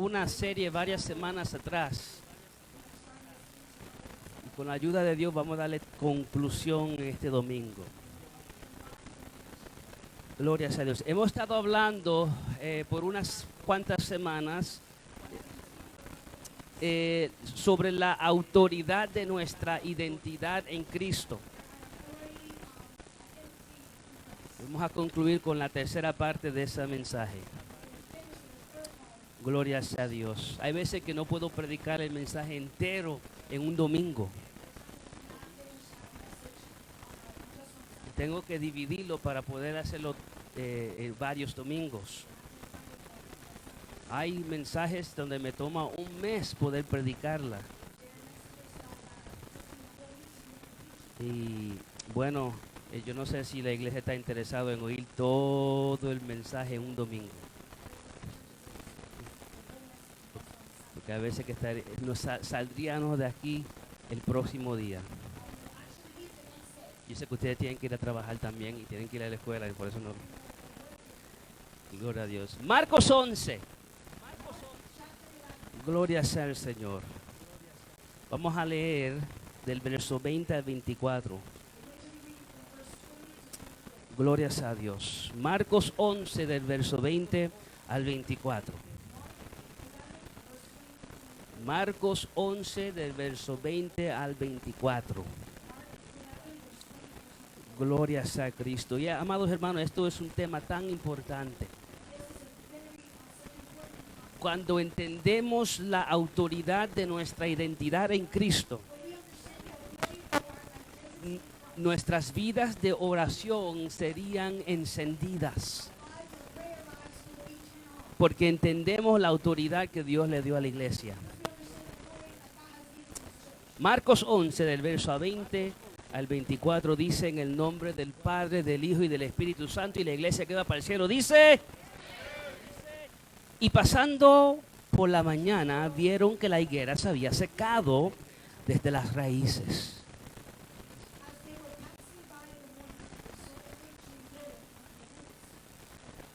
una serie varias semanas atrás. Y con la ayuda de Dios vamos a darle conclusión este domingo. Gloria a Dios. Hemos estado hablando por unas cuantas semanas sobre la autoridad de nuestra identidad en Cristo. Vamos a concluir con la tercera parte de ese mensaje. Gloria a Dios. Hay veces que no puedo predicar el mensaje entero en un domingo. Tengo que dividirlo para poder hacerlo en varios domingos. Hay mensajes donde me toma un mes poder predicarla. Y bueno, yo no sé si la iglesia está interesada en oír todo el mensaje en un domingo. Porque a veces que saldríamos de aquí el próximo día. Yo sé que ustedes tienen que ir a trabajar también y tienen que ir a la escuela y por eso no. Gloria a Dios. Marcos 11. Gloria sea al Señor. Vamos a leer del verso 20 al 24. Gloria a Dios. Marcos 11 del verso 20 al 24. Marcos 11 del verso 20 al 24. Gloria sea Cristo. Y amados hermanos, esto es un tema tan importante. Cuando entendemos la autoridad de nuestra identidad en Cristo, nuestras vidas de oración serían encendidas. Porque entendemos la autoridad que Dios le dio a la iglesia. Marcos 11 del verso 20 al 24 dice: en el nombre del Padre, del Hijo y del Espíritu Santo. Y la iglesia que va para el cielo dice: y pasando por la mañana vieron que la higuera se había secado desde las raíces.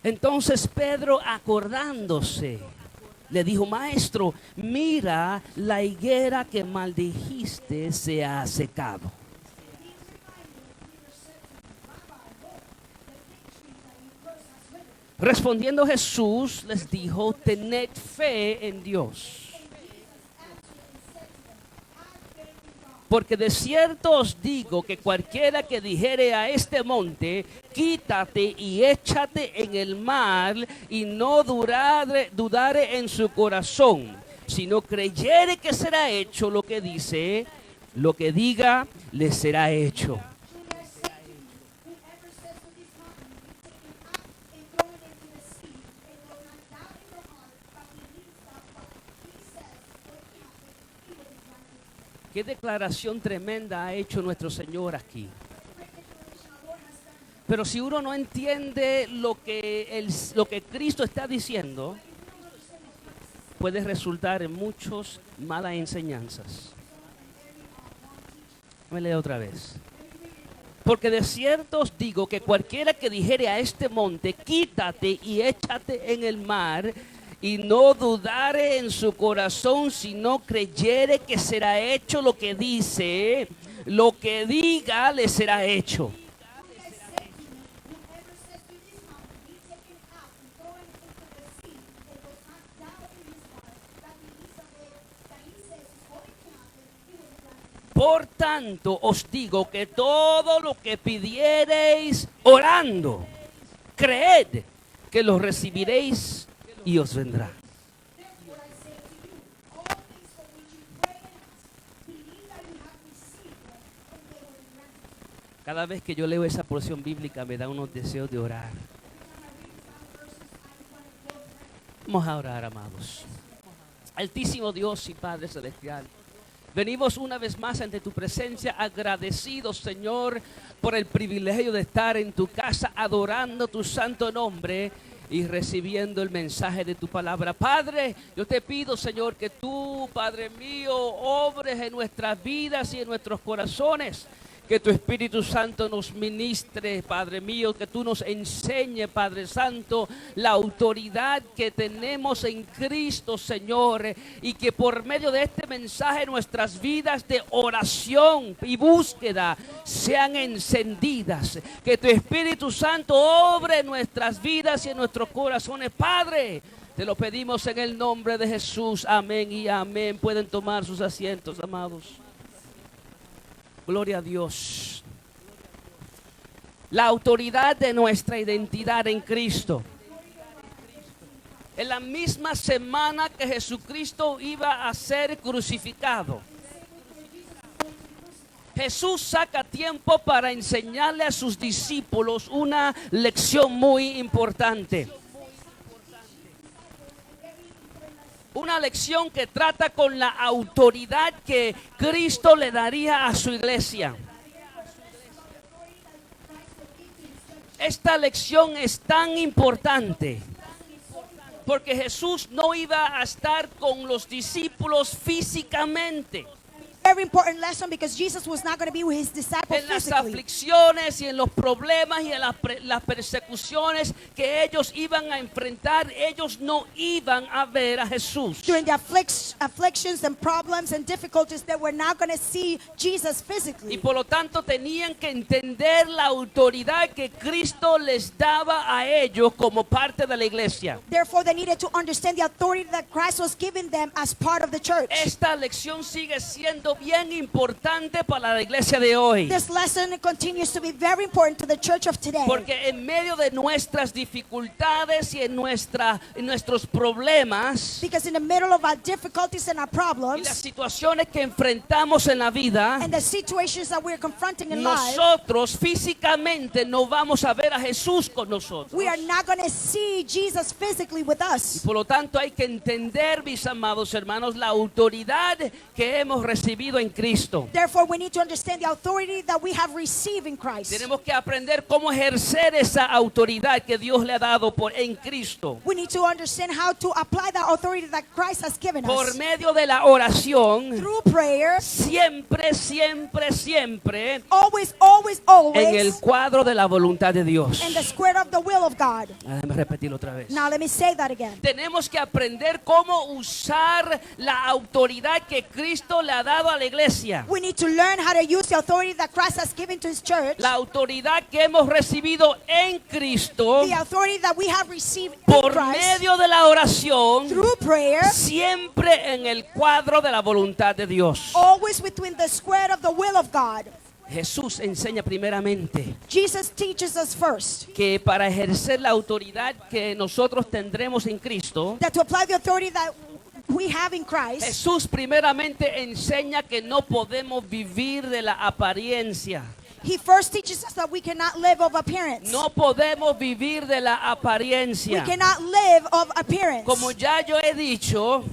Entonces Pedro, acordándose, le dijo: maestro, mira, la higuera que maldijiste se ha secado. Respondiendo Jesús les dijo: tened fe en Dios. Porque de cierto os digo que cualquiera que dijere a este monte: quítate y échate en el mar, y no dudare en su corazón, sino creyere que será hecho lo que dice, lo que diga, le será hecho. Qué declaración tremenda ha hecho nuestro Señor aquí. Pero si uno no entiende lo que Cristo está diciendo, puede resultar en muchas malas enseñanzas. Me leo otra vez. Porque de cierto os digo que cualquiera que dijere a este monte: quítate y échate en el mar, y no dudare en su corazón, sino creyere que será hecho lo que dice, lo que diga le será hecho. Por tanto os digo que todo lo que pidiereis orando, creed que lo recibiréis y os vendrá. Cada vez que yo leo esa porción bíblica me da unos deseos de orar. Vamos a orar, amados. Altísimo Dios y Padre Celestial, venimos una vez más ante tu presencia agradecidos, Señor, por el privilegio de estar en tu casa adorando tu santo nombre y recibiendo el mensaje de tu palabra. Padre, yo te pido, Señor, que tú, Padre mío, obres en nuestras vidas y en nuestros corazones. Que tu Espíritu Santo nos ministre, Padre mío, que tú nos enseñes, Padre Santo, la autoridad que tenemos en Cristo, Señor, y que por medio de este mensaje nuestras vidas de oración y búsqueda sean encendidas. Que tu Espíritu Santo obre en nuestras vidas y en nuestros corazones, Padre. Te lo pedimos en el nombre de Jesús. Amén y amén. Pueden tomar sus asientos, amados. Gloria a Dios. La autoridad de nuestra identidad en Cristo. En la misma semana que Jesucristo iba a ser crucificado, Jesús saca tiempo para enseñarle a sus discípulos una lección muy importante. Una lección que trata con la autoridad que Cristo le daría a su iglesia. Esta lección es tan importante porque Jesús no iba a estar con los discípulos físicamente. Very important lesson because Jesus was not going to be with his disciples En las physically. aflicciones y en los problemas y en las persecuciones que ellos iban a enfrentar, ellos no iban a ver a Jesús. During the afflictions and problems and difficulties, they were not going to see Jesus Y physically. por lo tanto tenían que entender la autoridad que Cristo les daba a ellos como parte de la iglesia. Therefore, they needed to understand the authority that Christ was giving them as part of the church. Esta lección sigue siendo bien importante para la iglesia de hoy. This lesson continues to be very important to the church of today. Porque en medio de nuestras dificultades y en nuestros problemas Because in the middle of our difficulties and our y las problems situaciones que enfrentamos en la vida, and the situations that we're confronting in life, nosotros físicamente no vamos a ver a Jesús con nosotros. we are not going to see Jesus physically with us. Por lo tanto, hay que entender, mis amados hermanos, la autoridad que hemos recibido en Cristo. Therefore, we need to understand the authority that we have received in Christ. Tenemos que aprender cómo ejercer esa autoridad que Dios le ha dado en Cristo. We need to understand how to apply that authority that Christ has given Por us. medio de la oración, Through prayer, siempre always, always, en el always, cuadro de la voluntad de Dios. in the square of the will of God. Déjame repetirlo otra vez. Now, let me say that again. Tenemos que aprender cómo usar la autoridad que Cristo le ha dado a la iglesia. We need to learn how to use the authority that Christ has given to his church. La autoridad que hemos recibido en Cristo The authority that we have received in por Christ medio de la oración, through prayer, siempre en el cuadro de la voluntad de Dios. always within the square of the will of God. Jesús enseña primeramente Jesus teaches us first que para ejercer la autoridad que nosotros tendremos en Cristo, that to apply the authority that we have in Christ, Jesús primeramente enseña que no podemos vivir de la apariencia. he first teaches us that we cannot live of appearance. No podemos vivir de la We apariencia. cannot live of appearance. Como ya yo he dicho,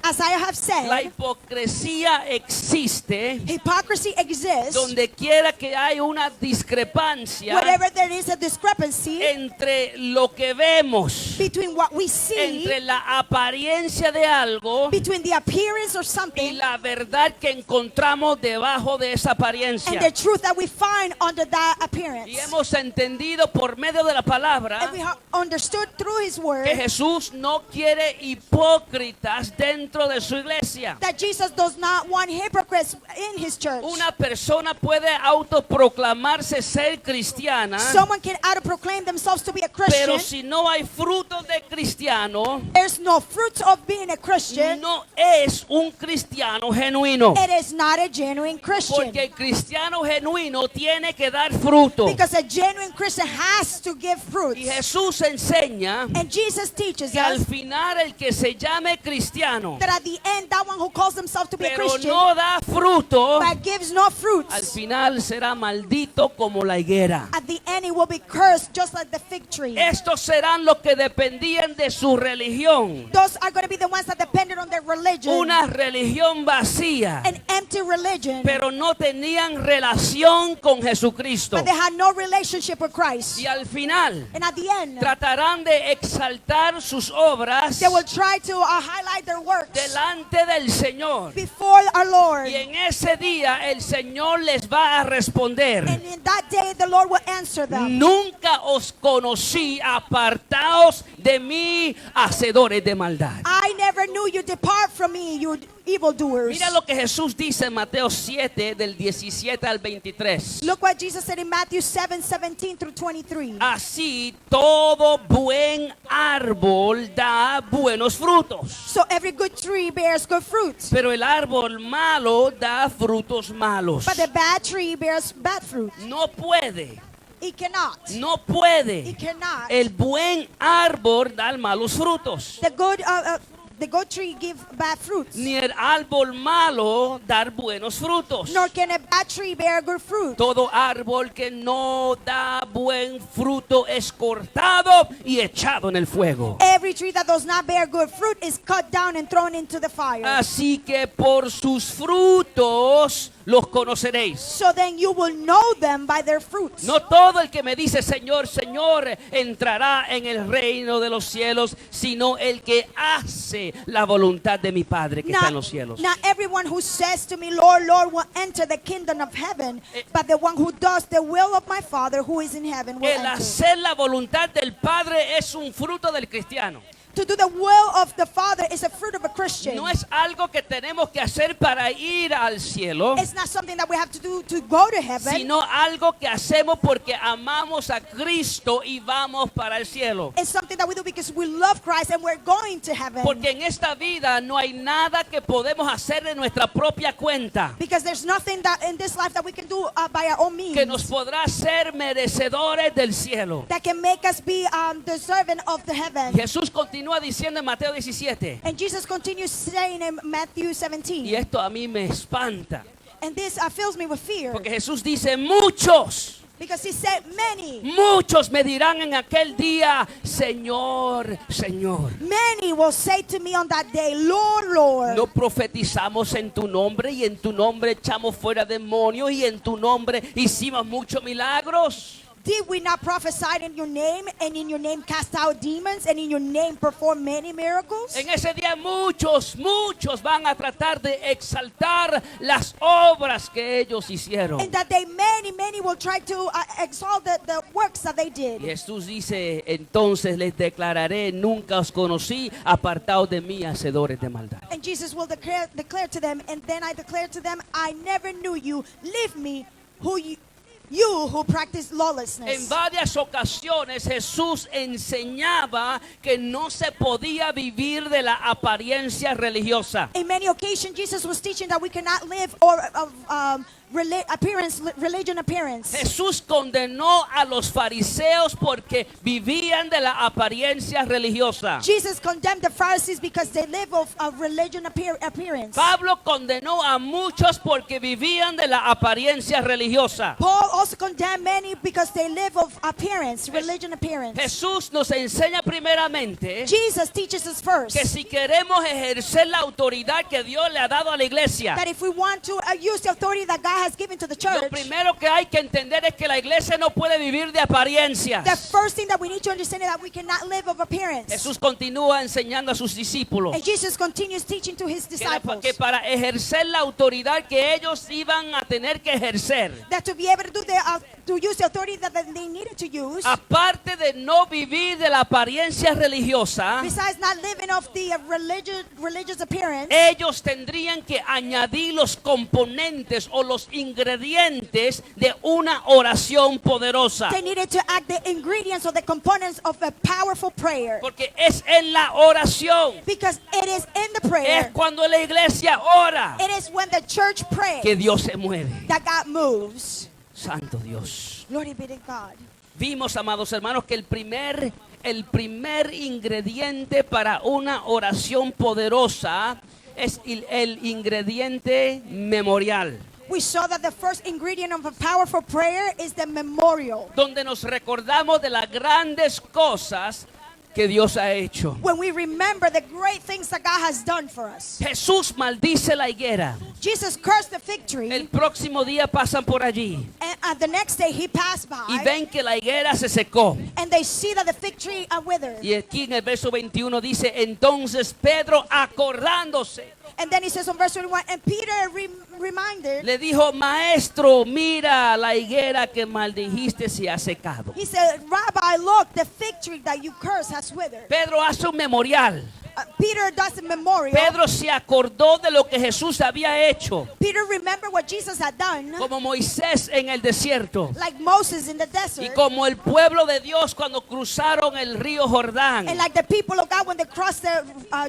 As I have la said, hipocresía existe hypocrisy exists donde quiera que hay una discrepancia wherever there is a discrepancy entre lo que vemos, between what we see, entre la apariencia de algo between the appearance or y something, la verdad que encontramos debajo de esa and apariencia. the truth that we find under that appearance. Y hemos entendido por medio de la palabra And we have understood through his word que Jesús no quiere hipócritas dentro de su iglesia. that Jesus does not want hypocrites in his church. Una persona puede autoproclamarse ser cristiana, Someone can auto-proclaim themselves to be a pero Christian. si no hay frutos de cristiano, There's no fruit of being a Christian. no es un cristiano genuino. It is not a genuine Christian. Porque el cristiano genuino tiene que dar fruto. Because a genuine Christian has to give fruit. Y Jesús enseña And Jesus teaches que al us final el que se llame cristiano, that at the end, that one who calls himself to be a pero Christian no da fruto, but gives no al fruits, final será maldito como la higuera. at the end he will be cursed just like the fig tree. Estos serán los que dependían de su religión. Those are going to be the ones that depended on their religion. Una religión vacía, An empty empty religion, pero no tenían relación con Jesucristo. but they had no relationship with Christ. Y al final And at the end, tratarán de exaltar sus obras they will try to highlight their works delante del Señor. before our Lord. Y en ese día el Señor les va a responder: And in that day, the Lord will answer them. nunca os conocí, apartaos de mí, hacedores de maldad. I never knew you. Depart from me, you evildoers. Mira lo que Jesús dice en Mateo 7 del 17 al 23. Look what Jesus said in Matthew 7:17 through 23. Así todo buen árbol da buenos frutos, So every good tree bears good fruit, pero el árbol malo da frutos malos. but the bad tree bears bad fruit. No puede, It cannot. no puede It cannot. el buen árbol dar malos frutos, The good tree give bad fruits, ni el árbol malo dar buenos frutos. nor can a bad tree bear good fruit. Todo árbol que no da buen fruto es cortado y echado en el fuego. Every tree that does not bear good fruit is cut down and thrown into the fire. Así que por sus frutos los conoceréis. So then you will know them by their fruits. No todo el que me dice Señor, Señor entrará en el reino de los cielos, sino el que hace la voluntad de mi Padre que está en los cielos. Not everyone who says to me, Lord, Lord, will enter the kingdom of heaven, but the one who does the will of my Father who is in heaven will El enter. hacer la voluntad del Padre es un fruto del cristiano. To do the will of the Father is a fruit of a Christian. No es algo que tenemos que hacer para ir al cielo, It's not something that we have to do to go to heaven. sino algo que hacemos porque amamos a Cristo y vamos para el cielo. It's something that we do because we love Christ and we're going to heaven. Porque en esta vida no hay nada que podemos hacer de nuestra propia cuenta Because there's nothing that in this life that we can do by our own means que nos podrá ser merecedores del cielo. that can make us be deserving of the heaven. Jesús continúa diciendo en Mateo 17, And Jesus continues saying in Matthew y 17, esto a mí me espanta, and this fills me with fear, porque Jesús dice: muchos because he said many me dirán en aquel día, Señor, Señor, will say to me on that day, Lord, Lord, no profetizamos en tu nombre, y en tu nombre echamos fuera demonios, y en tu nombre hicimos muchos milagros. did we not prophesy in your name, and in your name cast out demons, and in your name perform many miracles? En ese día muchos van a tratar de exaltar las obras que ellos hicieron. And that day many will try to exalt the works that they did. Y Jesús dice: entonces les declararé, nunca os conocí, apartados de mí, hacedores de maldad. And Jesus will declare to them, and then I declare to them, I never knew you. Leave me, you who practice En lawlessness. varias ocasiones Jesús enseñaba que no se podía vivir de la apariencia religiosa. In many occasions, Jesus was teaching that we cannot live religion appearance. Jesús condenó a los fariseos porque vivían de la apariencia religiosa. Jesus condemned the Pharisees because they live of religion appearance. Pablo condenó a muchos porque vivían de la apariencia religiosa. Paul also condemned many because they live of appearance, religion appearance. Jesús nos enseña primeramente Jesus teaches us first que si queremos ejercer la autoridad que Dios le ha dado a la iglesia, that if we want to use the authority that God has given to the lo church, primero que hay que entender es que la iglesia no puede vivir de the apariencias. first thing that we need to understand is that we cannot live of appearance. Jesús continúa enseñando a sus discípulos And Jesus continues teaching to his disciples que para ejercer la autoridad que ellos iban a tener que ejercer, that to be able to do to use the authority that they needed to use, aparte de no vivir de la apariencia religiosa, besides not living of the religious appearance, ellos tendrían que añadir los componentes o los ingredientes de una oración poderosa. they needed to add the ingredients or the components of a powerful prayer. Porque es en la oración, Because it is in the es prayer, cuando la iglesia ora, it is when the church prays que Dios se mueve. that God moves. Santo Dios. Glory be to God. Vimos, amados hermanos, que el primer ingrediente para una oración poderosa es el ingrediente memorial, We saw that the first ingredient of a powerful prayer is the memorial, donde nos recordamos de las grandes cosas que Dios ha hecho. when we remember the great things that God has done for us. Jesús maldice la higuera. Jesus cursed the fig tree, El próximo día pasan por allí and the next day he passed y by, ven que la higuera se secó. and they see that the fig tree withered. Y aquí en el verso 21 dice, entonces Pedro acordándose, And then he says on verse 21, and Peter reminded, le dijo, maestro, mira la higuera que maldijiste se ha secado. he said, Rabbi, look, the fig tree that you cursed has withered. Pedro hace un memorial. Peter does a memorial. Pedro se acordó de lo que Jesús había hecho, Peter remembered what Jesus had done, como Moisés en el desierto like Moses in the y desert, como el pueblo de Dios cuando cruzaron el río Jordán. and like the people of God when they crossed the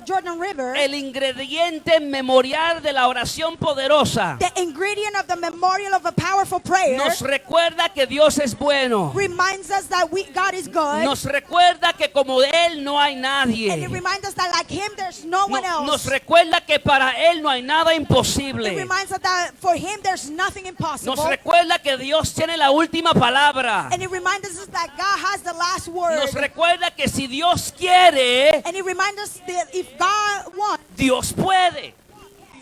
Jordan River. El ingrediente memorial de la oración poderosa The ingredient of the memorial of a powerful prayer nos recuerda que Dios es bueno. reminds us that God is good. Nos recuerda que como Él no hay And nadie. it reminds us that like him, there's no one Nos else. recuerda que para Él no hay nada It imposible. reminds us that for him, there's nothing impossible. Nos recuerda que Dios tiene la última palabra. And it reminds us that God has the last word. Nos recuerda que si Dios quiere, And it reminds us that if God wants, Dios puede.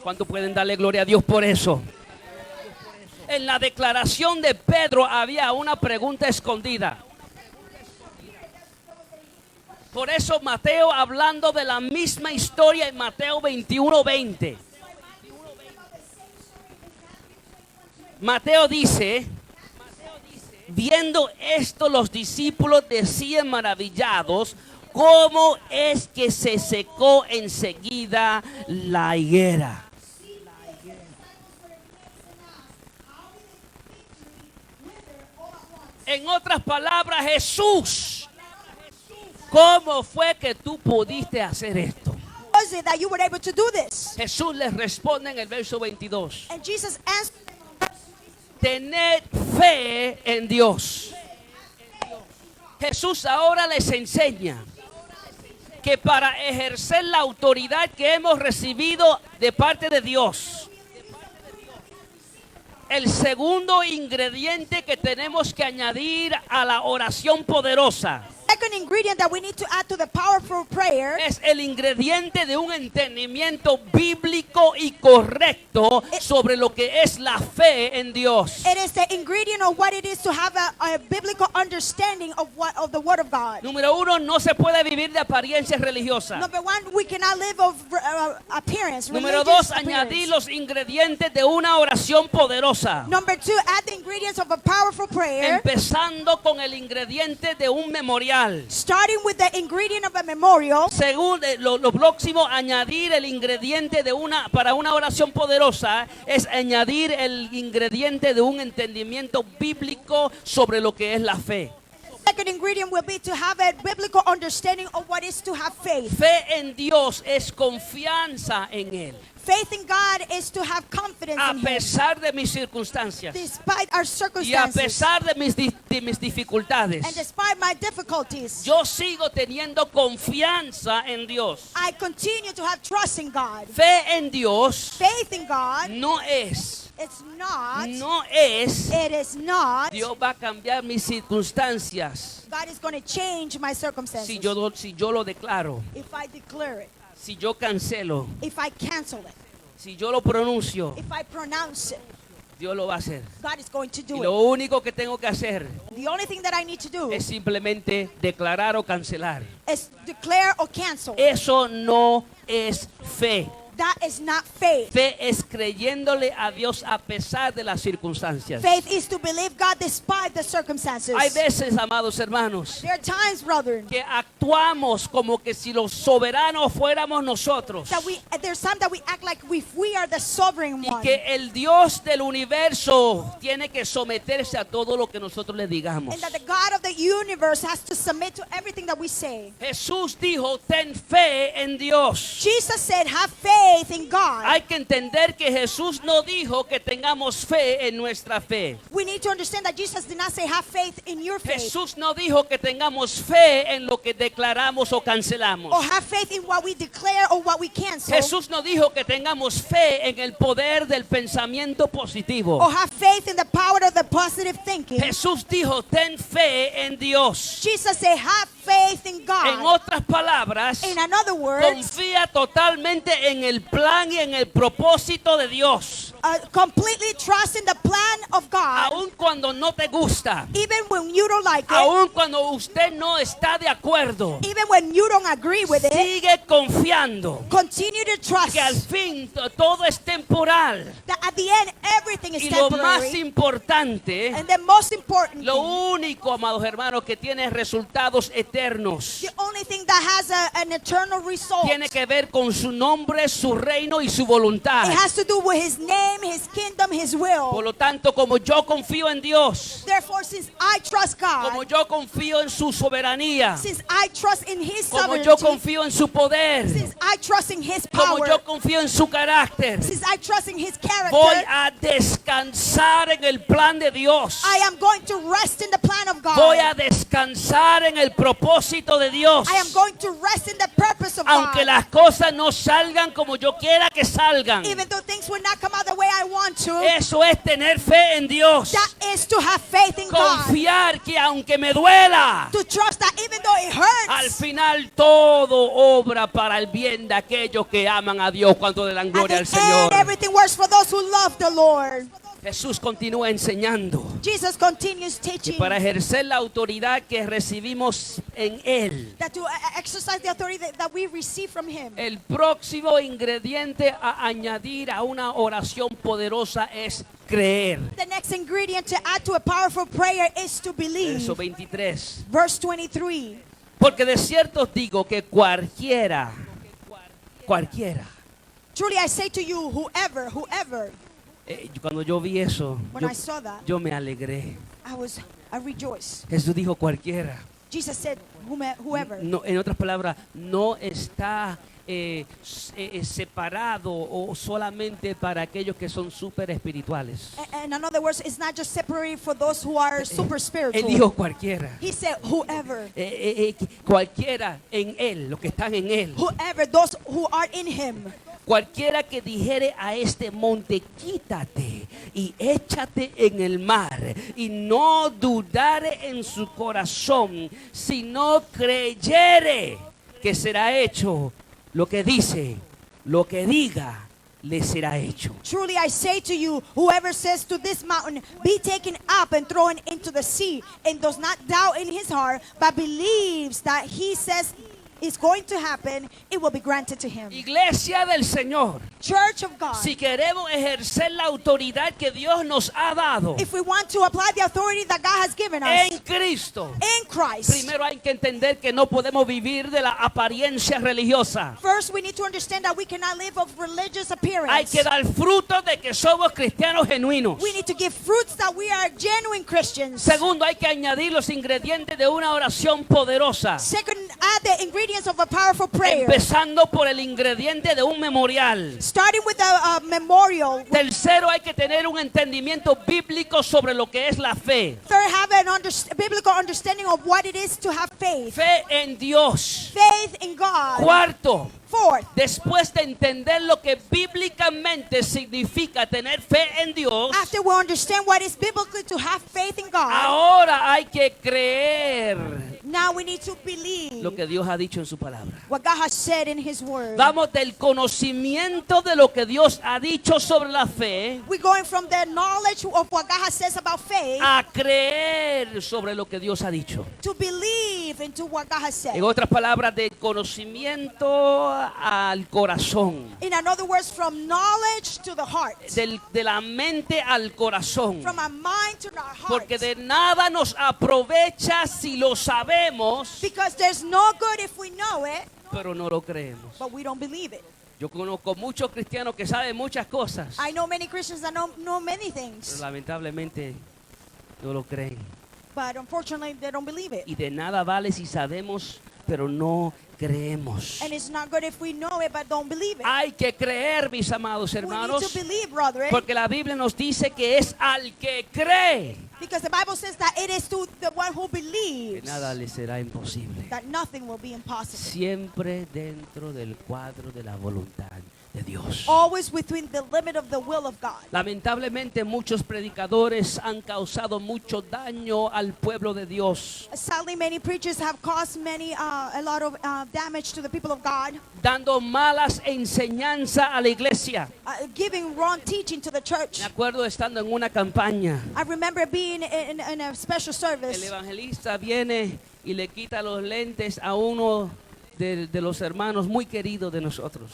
¿Cuánto pueden darle gloria a Dios por eso? En la declaración de Pedro había una pregunta escondida. Por eso Mateo, hablando de la misma historia en Mateo 21:20. Mateo dice, viendo esto los discípulos decían maravillados, ¿cómo es que se secó enseguida la higuera? En otras palabras, Jesús, ¿cómo fue que tú pudiste hacer esto? was it that you were able to do this? Jesús les responde en el verso 22. And Jesus answered, Tened fe en Dios. Jesús ahora les enseña que para ejercer la autoridad que hemos recibido de parte de Dios, el segundo ingrediente que tenemos que añadir a la oración poderosa second ingredient that we need to add to the powerful prayer es el ingrediente de un entendimiento bíblico y correcto sobre lo que es la fe en Dios. it is the ingredient of what it is to have a biblical understanding of the word of God. Número uno, no se puede vivir de apariencias religiosas. Number one, we cannot live of appearance. Número religious dos, añadir appearance. los ingredientes de una oración poderosa. Number two, add the ingredients of a powerful prayer, Empezando con el ingrediente de un memorial. starting with the ingredient of a memorial. Según lo próximo, añadir el ingrediente para una oración poderosa es añadir el ingrediente de un entendimiento bíblico sobre lo que es la fe. Second ingredient will be to have a biblical understanding of what is to have faith. Fe en Dios es confianza en Él, Faith in God is to have confidence a in Him, pesar de mis circunstancias despite our y a circumstances pesar de mis dificultades. and despite my difficulties. Yo sigo teniendo confianza en Dios. I continue to have trust in God. Fe en Dios Faith in God, no es, it is not, Dios va a cambiar mis circunstancias God is going to change my circumstances si yo lo declaro, if I declare it, si yo cancelo, if I cancel it, si yo lo pronuncio, if I pronounce it. Dios lo va a hacer. God is going to Y do it. lo único que tengo que hacer The only thing that I need to do es simplemente declarar o cancelar. is declare or cancel. Eso no es fe. That is not faith. Fe es creyéndole a Dios a pesar de las circunstancias. Faith is to believe God despite the circumstances. Hay veces, amados hermanos, There are times, brethren, que actuamos como que si los soberanos fuéramos nosotros that there's times that we act like we are the sovereign y one. que el Dios del universo tiene que someterse a todo lo que nosotros le digamos. And that the God of the universe has to submit to everything that we say. Jesús dijo, ten fe en Dios. Jesus said, have faith in God. Hay que entender que Jesús no dijo que tengamos fe en nuestra fe. We need to understand that Jesus did not say have faith in your faith Jesús no dijo que tengamos fe en lo que declaramos o cancelamos. or have faith in what we declare or what we cancel Jesús no dijo que tengamos fe en el poder del pensamiento positivo. or have faith in the power of the positive thinking. Jesús dijo, ten fe en Dios. Jesus said have faith in En God. otras palabras, In another words, confía totalmente en el plan y en el propósito de Dios. completely trust in the plan of God. Aun cuando no te gusta, Even when you don't like it, aun cuando usted no está de acuerdo, even when you don't agree with it, sigue confiando continue to trust que al fin todo es temporal. that at the end everything is Y lo más temporary. importante, And the most important lo thing, único, amados hermanos, que tiene resultados eternos, the only thing that has an eternal result, tiene que ver con su nombre, su reino y su voluntad. it has to do with His name, His kingdom, His Por will. lo tanto, como yo confío en Dios, Therefore, since I trust como God, yo confío en su soberanía, since I trust in His como yo sovereignty, confío en su poder, since I trust in His como power, yo confío en su carácter, since I trust in His voy character, a descansar en el plan de Dios. I am going to rest in the plan of God. Voy a descansar en el propósito de Dios. I am going to rest in the purpose of Aunque God. las cosas no salgan como yo quiera que salgan. Even though things will not come out the way I want to, Eso es tener fe en Dios. that is to have faith in God. Confiar que aunque me duela, To trust that even though it al hurts, final todo obra para el bien de aquellos que aman a Dios cuando le dan at gloria the al Señor. end everything works for those who love the Lord. Jesús continúa enseñando. Jesus continues Y teaching para ejercer la autoridad que recibimos en Él, that to exercise the authority that we receive from Him. el próximo ingrediente a añadir a una oración poderosa es creer. The next ingredient to add to a powerful prayer is to believe. Verso 23. Verse 23. Porque de cierto os digo que cualquiera, Truly I say to you, whoever, cuando yo vi eso, when I saw that, yo me alegré. I rejoiced. Jesús dijo cualquiera. Jesus said, whoever. No, en otras palabras, no está separado o solamente para aquellos que son súper espirituales. And in other words, it's not just separated for those who are super Él spiritual. dijo cualquiera. He said, whoever, Cualquiera en Él, los que están en Él. whoever, those who are in Him. Cualquiera que dijere a este monte, quítate y échate en el mar, y no dudare en su corazón, sino creyere que será hecho lo que dice, lo que diga, le será hecho. Truly I say to you, whoever says to this mountain, be taken up and thrown into the sea, and does not doubt in his heart, but believes that he says is going to happen, it will be granted to him. Iglesia del Señor, Church of God, si queremos ejercer la autoridad que Dios nos ha dado if we want to apply the authority that God has given us en Cristo, in Christ, primero hay que entender que no podemos vivir de la apariencia religiosa. first we need to understand that we cannot live of religious appearance. Hay que dar frutos de que somos cristianos genuinos. We need to give fruits that we are genuine Christians. Segundo, hay que añadir los ingredientes de una oración poderosa. Second, add the ingredients of a powerful prayer. Empezando por el ingrediente de un memorial. Starting with a memorial. Tercero, hay que tener un entendimiento bíblico sobre lo que es la fe. Third, have an biblical understanding of what it is to have faith. Fe en Dios. Faith in God. Cuarto, Fourth, después de entender lo que bíblicamente significa tener fe en Dios, after we understand what is biblically to have faith in God, ahora hay que creer now we need to believe lo que Dios ha dicho en su palabra. what God has said in His Word. Vamos del conocimiento de lo que Dios ha dicho sobre la fe We're going from the knowledge of what God has said about faith a creer sobre lo que Dios ha dicho. to believe into what God has said. En otras palabras, del conocimiento al corazón, In other words, from knowledge to the heart. de la mente al corazón. From our mind to our heart. Porque de nada nos aprovecha si lo sabemos, Because there's no good if we know it, pero no lo creemos. but we don't believe it. Yo conozco muchos cristianos que saben muchas cosas, I know many Christians that know many pero things, lamentablemente no lo creen. but unfortunately they don't believe it. Y de nada vale si sabemos, pero no creemos. And it's not good if we know it but don't believe it. Hay que creer, mis amados We need hermanos, to believe, brethren, porque la Biblia nos dice que es al que cree because the Bible says that it is to the one who que believes nada le será imposible. that nothing will be impossible. Siempre dentro del cuadro de la voluntad de Dios. Always within the limit of the will of God. Lamentablemente muchos predicadores han causado mucho daño al pueblo de Dios, Sadly, many preachers have caused a lot of damage to the people of God, dando malas enseñanzas a la iglesia. giving wrong teaching to the church. Me acuerdo estando en una campaña, I remember being in a special el service. evangelista viene y le quita los lentes a uno de los hermanos muy queridos de nosotros.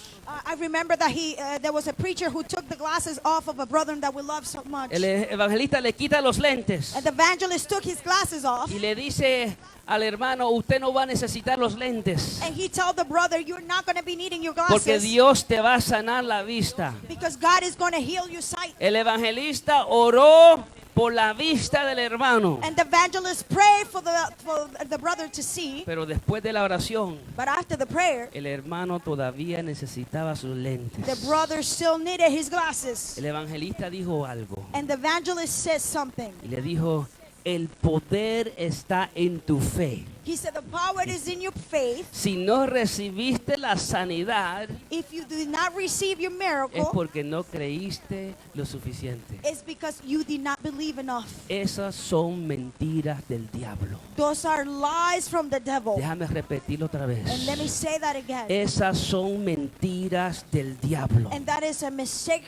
I remember that there was a preacher who took the glasses off of a brother that we love so much. El evangelista le quita los lentes And the evangelist took his glasses off, y le dice al hermano, usted no va a necesitar los lentes, and he told the brother, "You're not going to be needing your porque glasses Dios te va a sanar la vista. because God is going to heal your sight." El evangelista oró por la vista del hermano, And the evangelist prayed for the brother to see, pero después de la oración, but after the prayer, el hermano todavía necesitaba sus the lentes. brother still needed his glasses. El evangelista dijo algo And the evangelist says something. y le dijo, el poder está en tu fe. He said, "The power is in your faith. Si no recibiste la sanidad, If you do not receive your es miracle, porque no creíste lo suficiente. it's because you did not believe enough." Esas son mentiras del diablo. Those are lies from the devil. Déjame repetirlo otra And let me vez. say that again. Esas son mentiras del diablo. And that is a mistake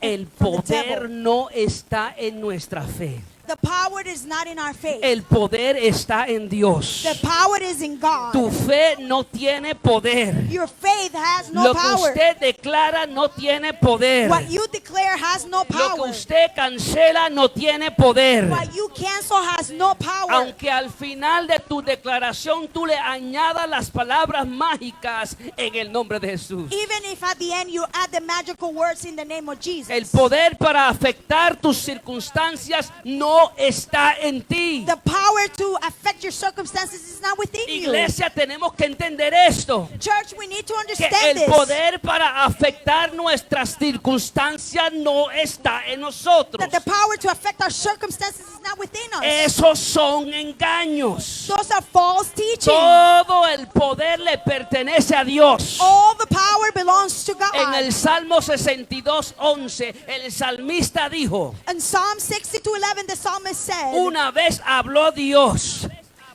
El from the poder devil. no está en nuestra fe. The power is not in our faith. El poder está en Dios. The power is in God. Tu fe no tiene poder. Your faith has no Lo que power. usted declara no tiene poder. What you declare has no Lo que power. usted cancela no tiene poder. What you cancel has no power. Aunque al final de tu declaración tú le añadas las palabras mágicas en el nombre de Jesús. Even if at the end you add the magical words in the name of Jesus. El poder para afectar tus circunstancias no está en ti. The power to affect your circumstances is not within you. Iglesia, tenemos que entender esto. Church, we need to Que understand el this. poder para afectar nuestras circunstancias no está en nosotros. That the power to affect our circumstances is not within us. Esos son engaños. Those are false teaching. Todo el poder le pertenece a Dios. All the power belongs to God. En el Salmo 62:11, el salmista dijo, In Psalm 62:11, the psalmist said, una vez habló Dios,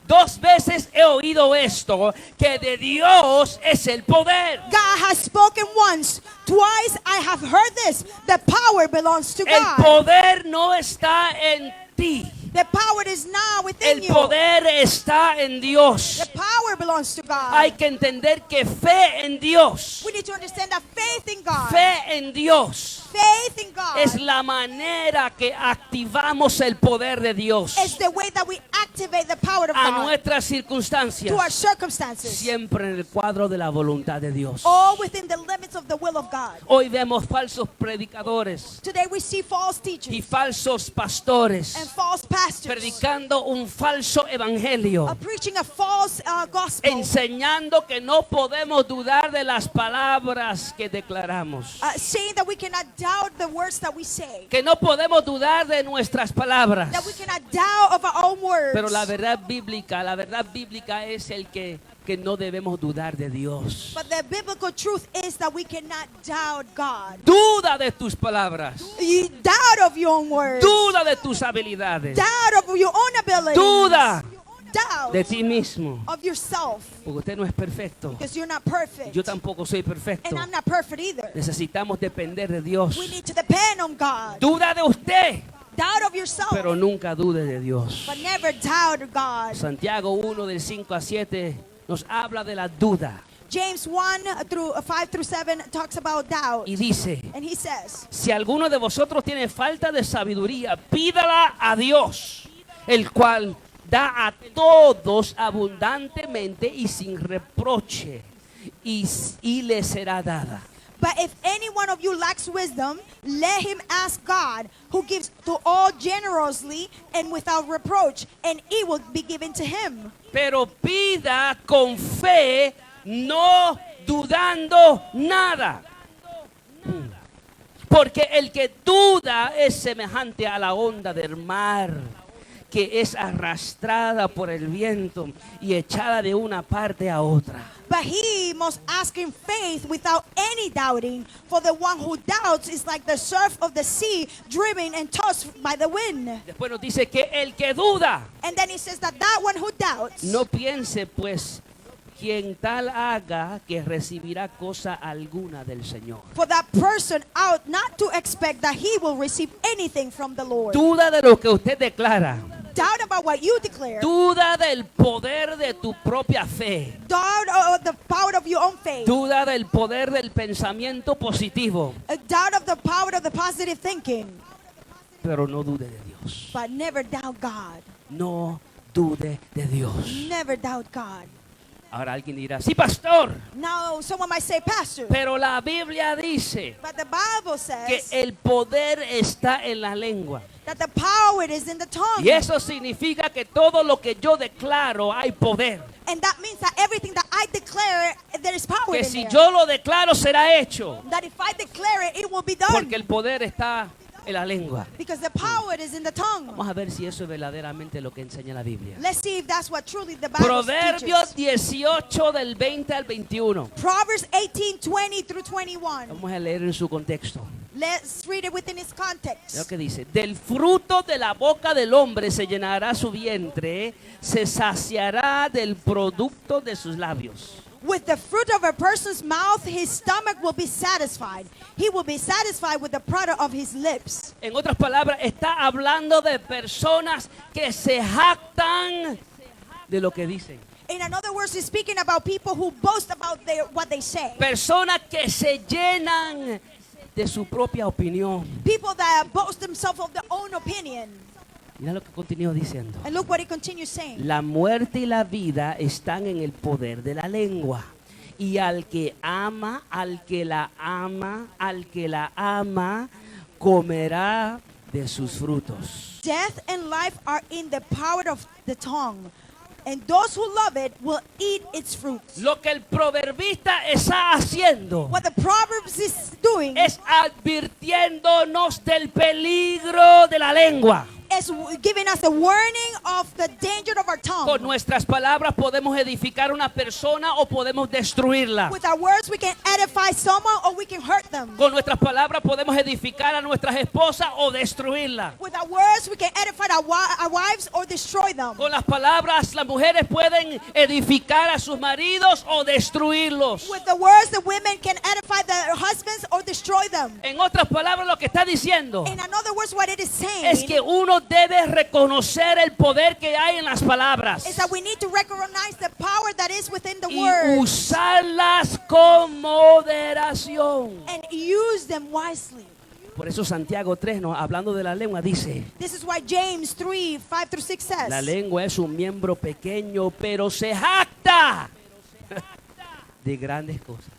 dos veces he oído esto, que de Dios es el poder. God has spoken once, twice I have heard this. The power belongs to El God. poder no está en ti. The power is now within El you. poder está en Dios. The power belongs to God. Hay que entender que fe en Dios, We need to understand that faith in God, fe en Dios, faith in God es la manera que activamos el poder de Dios is the way that we activate the power of a God nuestras to our circunstancias, circumstances. siempre en el cuadro de la voluntad de Dios. All within the limits of the will of God. Hoy vemos falsos predicadores Today we see false y teachers falsos pastores and false pastors predicando un falso evangelio, preaching a false gospel, enseñando que no podemos dudar de las palabras que declaramos, saying that we cannot doubt the words that we say, que no podemos dudar de nuestras palabras. that we cannot doubt of our own words. Pero la verdad bíblica es el que no debemos dudar de Dios. But the biblical truth is that we cannot doubt God. Duda de tus palabras, You doubt of your own words. duda de tus habilidades, Doubt of your own abilities. duda Doubt de ti mismo, of yourself. porque usted no es perfecto. Because you're not perfect. Yo tampoco soy perfecto. And I'm not perfect either. Necesitamos depender de Dios. We need to depend on God. Duda de usted, Doubt of yourself. pero nunca dude de Dios. But never doubt God. Santiago 1 del 5 a 7 nos habla de la duda James 1 through 5 through 7 talks about doubt. y dice, And he says, si alguno de vosotros tiene falta de sabiduría, pídala a Dios, el cual da a todos abundantemente y sin reproche, y le será dada. but if any one of you lacks wisdom, let him ask God, who gives to all generously and without reproach, and it will be given to him. Pero pida con fe, no dudando nada. Porque el que duda es semejante a la onda del mar, que es arrastrada por el viento y echada de una parte a otra. But he must ask in faith without any doubting, for the one who doubts is like the surf of the sea, driven and tossed by the wind. Después nos dice que el que duda, And then he says that one who doubts, no piense pues quien tal haga que recibirá cosa alguna del Señor. for that person ought not to expect that he will receive anything from the Lord. Duda de lo que usted declara. Doubt about what you declare. Duda del poder de tu propia fe. Doubt of the power of your own faith. Duda del poder del pensamiento positivo. A doubt of the power of the positive thinking. Pero no dude de Dios. But never doubt God. No dude de Dios. Never doubt God. Ahora alguien dirá, sí, pastor, Now, someone might say, Pastor, pero la Biblia dice but the Bible que says el poder está en la lengua. that the power is in the tongue. Y eso significa que todo lo que yo declaro hay poder. And that means that everything that I declare, there is power Que in si there. yo lo declaro será hecho. That if I declare it, it will be done. Porque el poder está en la lengua. Because the power is in the tongue. Vamos a ver si eso es verdaderamente lo que enseña la Biblia. Let's see if that's what truly the Bible Proverbios teaches. 18 del 20 al 21. Proverbs 18:20 through 21. Vamos a leer en su contexto. Let's read it within its Mira lo context. que dice. Del fruto de la boca del hombre se llenará su vientre, se saciará del producto de sus labios. With the fruit of a person's mouth, his stomach will be satisfied. He will be satisfied with the product of his lips. En otras palabras, está hablando de personas que se jactan de lo que dicen. In other words, he's speaking about people who boast about what they say. Personas que se llenan de su propia opinión. People that boast themselves of their own opinion. Mira lo que continúa diciendo. And look what he continues saying. La muerte y la vida están en el poder de la lengua. Y al que ama, al que la ama, comerá de sus frutos. Death and life are in the power of the tongue, and those who love it will eat its fruits. Lo que el proverbista está haciendo What the Proverbs is doing es advirtiéndonos del peligro de la lengua. is giving us a warning of the danger of our Con tongue. nuestras palabras podemos edificar una persona o podemos destruirla. With our words, we can edify someone or we can hurt them. Con nuestras palabras podemos edificar a nuestras esposas o destruirla. With our words, we can edify our wives or destroy them. Con las palabras las mujeres pueden edificar a sus maridos o destruirlos. With the words, the women can edify their husbands or destroy them. En otras palabras, lo que está diciendo In other words, what it is saying es que uno debe reconocer el poder que hay en las palabras is that we need to recognize the power that is within the y word usarlas con moderación. and use them wisely. Por eso Santiago 3, hablando de la lengua, dice: This is why James 3:5 through 6 says, la lengua es un miembro pequeño, pero se jacta de grandes cosas.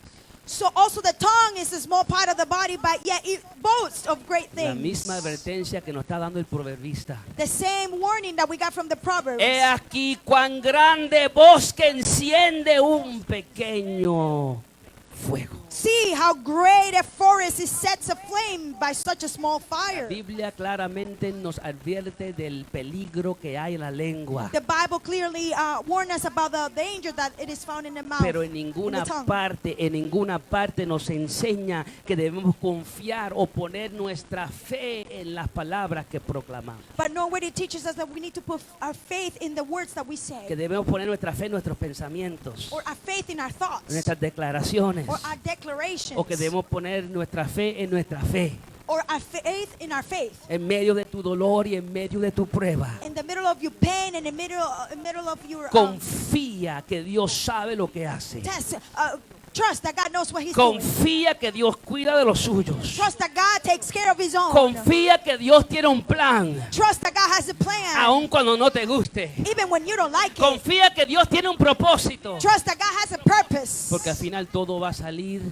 so also the tongue is a small part of the body, but yet it boasts of great La things. misma advertencia que nos está dando el proverbista. The same warning that we got from the Proverbs. He aquí cuán grande bosque enciende un pequeño fuego. See how great a forest is set aflame by such a small La fire. Biblia claramente nos advierte del peligro que hay en la lengua. The Bible clearly warns us about the danger that it is found in the mouth, Pero en in ninguna the tongue. parte nos enseña que debemos confiar o poner nuestra fe en las palabras que proclamamos. But nowhere it teaches us that we need to put our faith in the words that we say, Que debemos poner nuestra fe en nuestros pensamientos, or our faith in our thoughts, en nuestras declaraciones, or our declarations, o que debemos poner nuestra fe en nuestra fe. or our faith in our faith. En medio de tu dolor y en medio de tu prueba, In the middle of your pain and in the middle of your confía que Dios sabe lo que hace. test, trust that God knows what He's doing. Confía que Dios cuida de los suyos. Trust that God takes care of His own. Confía que Dios tiene un plan, Trust that God has a plan, aun cuando no te guste. even when you don't like it. Confía que Dios tiene un propósito, Trust that God has a purpose. porque al final todo va a salir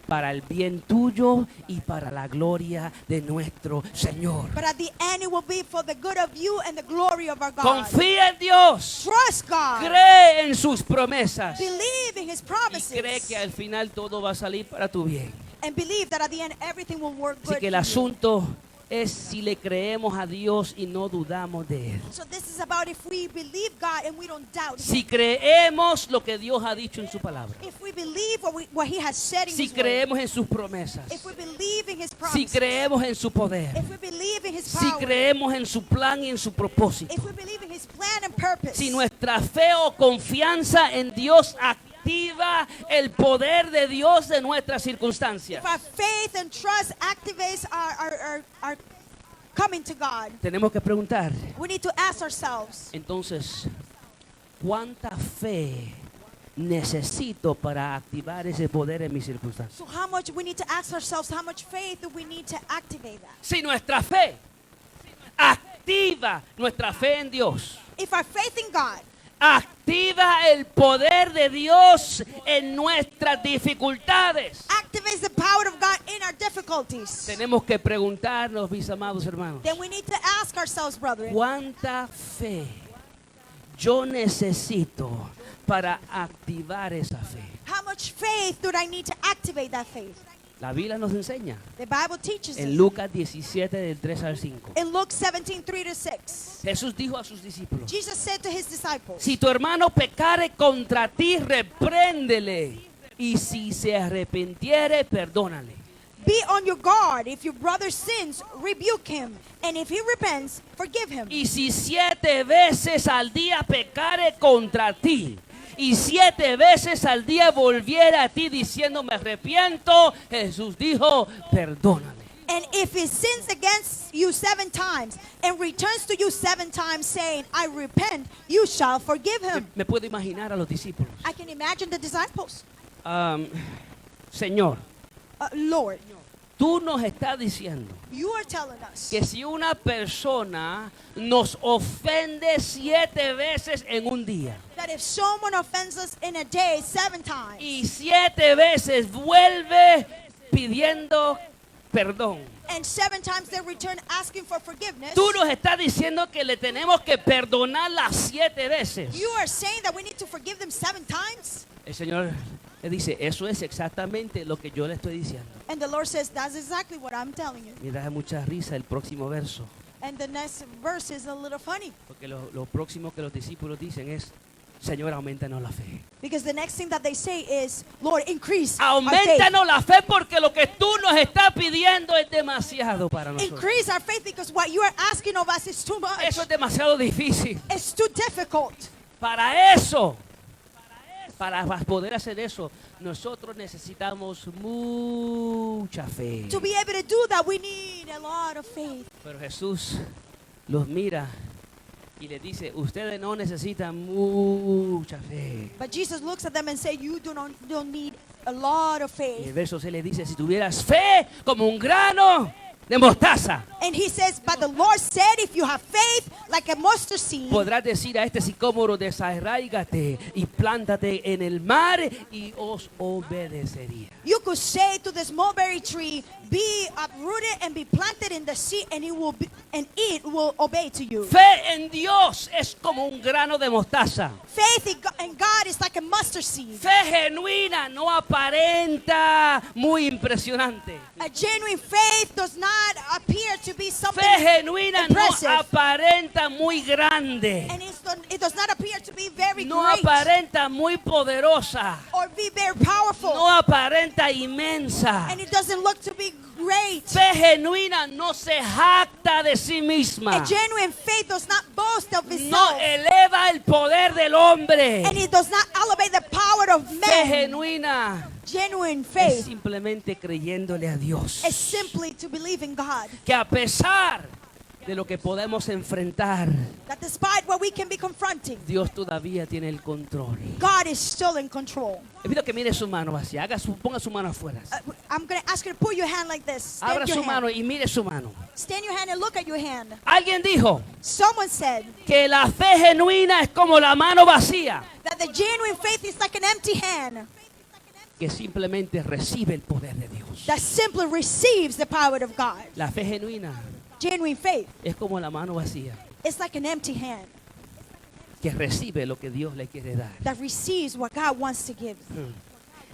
para el bien tuyo y para la gloria de nuestro Señor. But at the end, it will be for the good of you and the glory of our God. Confía en Dios, Trust God. cree en sus promesas Believe in His y promises. cree que al final todo va a salir para tu bien. And believe that at the end, everything will work Así good que el for you. asunto es si le creemos a Dios y no dudamos de Él. So this is about if we believe God and we don't doubt Him. Si creemos lo que Dios ha dicho en su palabra. If we believe what He has said in Si His word. creemos en sus promesas. If we believe in His Si promises. creemos en su poder. If we believe in His Si power. creemos en su plan y en su propósito. If we believe in His plan and purpose. Si nuestra fe o confianza en Dios activa el poder de Dios de nuestras circunstancias. If our faith and trust activates our coming to God, Tenemos que preguntar, we need to ask ourselves, entonces, ¿cuánta fe necesito para activar ese poder en mis circunstancias? so how much we need to ask ourselves, how much faith do we need to activate that? Si nuestra fe activa nuestra fe en Dios, If our faith in God activa el poder de Dios en nuestras dificultades, activates the power of God in our difficulties, tenemos que preguntarnos, mis amados hermanos, then we need to ask ourselves, brethren, ¿cuánta fe yo necesito para activar esa fe? how much faith do I need to activate that faith? La Biblia nos enseña The Bible teaches en us. Lucas 17 del 3 al 5. In Luke 17:3-6, Jesús dijo a sus discípulos, Jesus said to His disciples, si tu hermano pecare contra ti, repréndele, y si se arrepintiere, perdónale. be on your guard. If your brother sins, rebuke him. And if he repents, forgive him. Y si 7 veces al día pecare contra ti, y 7 veces al día volviera a ti diciendo me arrepiento, Jesús dijo, perdóname. And if he sins against you 7 times and returns to you 7 times saying, I repent, you shall forgive him. Me puedo imaginar a los discípulos. I can imagine the disciples. Señor, Lord, tú nos estás diciendo you are telling us que si una persona nos ofende 7 veces en un día that if someone offends us in a day 7 times y 7 veces vuelve pidiendo perdón, and 7 times they return asking for forgiveness, tú nos estás diciendo que le tenemos que perdonar las 7 veces. you are saying that we need to forgive them 7 times? El Señor le dice, eso es exactamente lo que yo le estoy diciendo. And the Lord says, that's exactly what I'm telling you. Me da mucha risa el próximo verso, And the next verse is a little funny, porque lo próximo que los discípulos dicen es, Señor, aumentanos la fe. because the next thing that they say is, Lord, increase our faith. Aumentanos la fe porque lo que tú nos estás pidiendo es demasiado para nosotros. Increase our faith because what you are asking of us is too much. Eso es demasiado difícil. It's too difficult. Para eso, para poder hacer eso, nosotros necesitamos mucha fe. To be able to do that, we need a lot of faith. Pero Jesús los mira y les dice, ustedes no necesitan mucha fe. But Jesus looks at them and says, you don't need a lot of Y el faith. verso se le dice, si tuvieras fe como un grano de mostaza, And he says, but the Lord said, if you have faith like a mustard seed, podrás decir a este sicómoro, desarráigate y plántate en el mar y os obedecería. you could say to this mulberry tree, be uprooted and be planted in the sea, and it will obey to you. Fe en Dios es como un grano de mostaza. Faith in God is like a mustard seed. Fe genuina no aparenta muy impresionante. A genuine faith does not appear to be something Fe genuina no impressive. aparenta muy grande. And it does not appear to be very No great aparenta muy poderosa. or be very powerful. No aparenta inmensa. And it doesn't look to be great. Fe genuina no se jacta de sí misma. A genuine faith does not boast of No itself. eleva el poder del hombre. And it does not elevate the power of Fe men. genuina Genuine es faith simplemente creyéndole a Dios. is simply to believe in God. Que a pesar de lo que podemos enfrentar, That despite what we can be confronting, Dios todavía tiene el control. God is still in control. Le pido que mire su mano vacía, ponga su mano afuera. I'm going to ask you to put your hand like this. Abra Stand su your mano hand. y mire su mano. Stand your hand and look at your hand. Alguien dijo Someone said que la fe genuina es como la mano vacía, that the genuine faith is like an empty hand que simplemente recibe el poder de Dios. that simply receives the power of God. La fe genuina Genuine faith es como la mano vacía, is like an empty hand que recibe lo que Dios le quiere dar. that receives what God wants to give.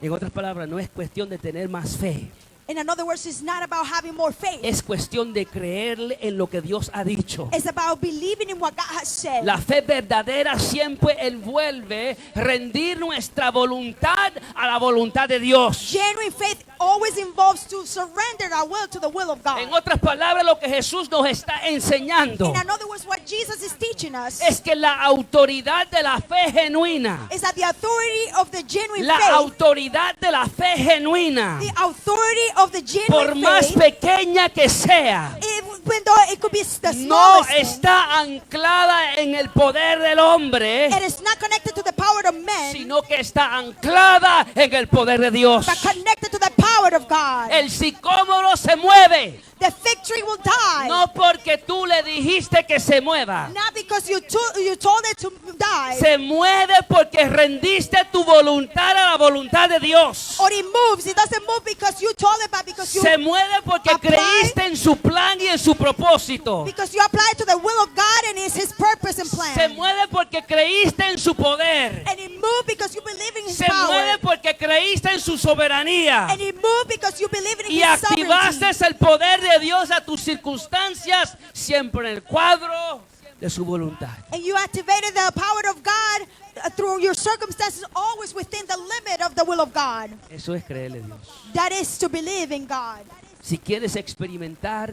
En otras palabras, no es cuestión de tener más fe, In other words, it's not about having more faith. Es cuestión de creerle en lo que Dios ha dicho. It's about believing in what God has said. La fe verdadera siempre envuelve rendir nuestra voluntad a la voluntad de Dios. Genuine faith always involves to surrender our will to the will of God. En otras palabras, lo que Jesús nos está enseñando In other words, what Jesus is teaching us es que la autoridad de la fe genuina, is that the authority of the genuine la faith, autoridad de la fe genuina, the authority of the por genuine más faith, pequeña que sea, even though it could be the no smallest thing, está anclada en el poder del hombre, it is not connected to the power of men, sino que está anclada en el poder de Dios. but connected to the power of God. El sicómoro se mueve, The fig tree will die, no porque tú le dijiste que se mueva. not because you told it to die, Se mueve porque rendiste tu voluntad a la voluntad de Dios. or it moves. It doesn't move because you told it, but because you Se mueve porque apply- creíste en su plan y en su propósito. apply it to the will of God and it's His purpose and plan. Se mueve porque creíste en su poder. And it moved because you believe in His Se power. mueve porque creíste en su soberanía. And it moved because you believe in Y His activaste sovereignty. el poder de Dios a tus circunstancias, siempre en el cuadro de su voluntad. And you activated the power of God through your circumstances, always within the limit of the will of God. Eso es creerle a Dios. That is to believe in God. Si quieres experimentar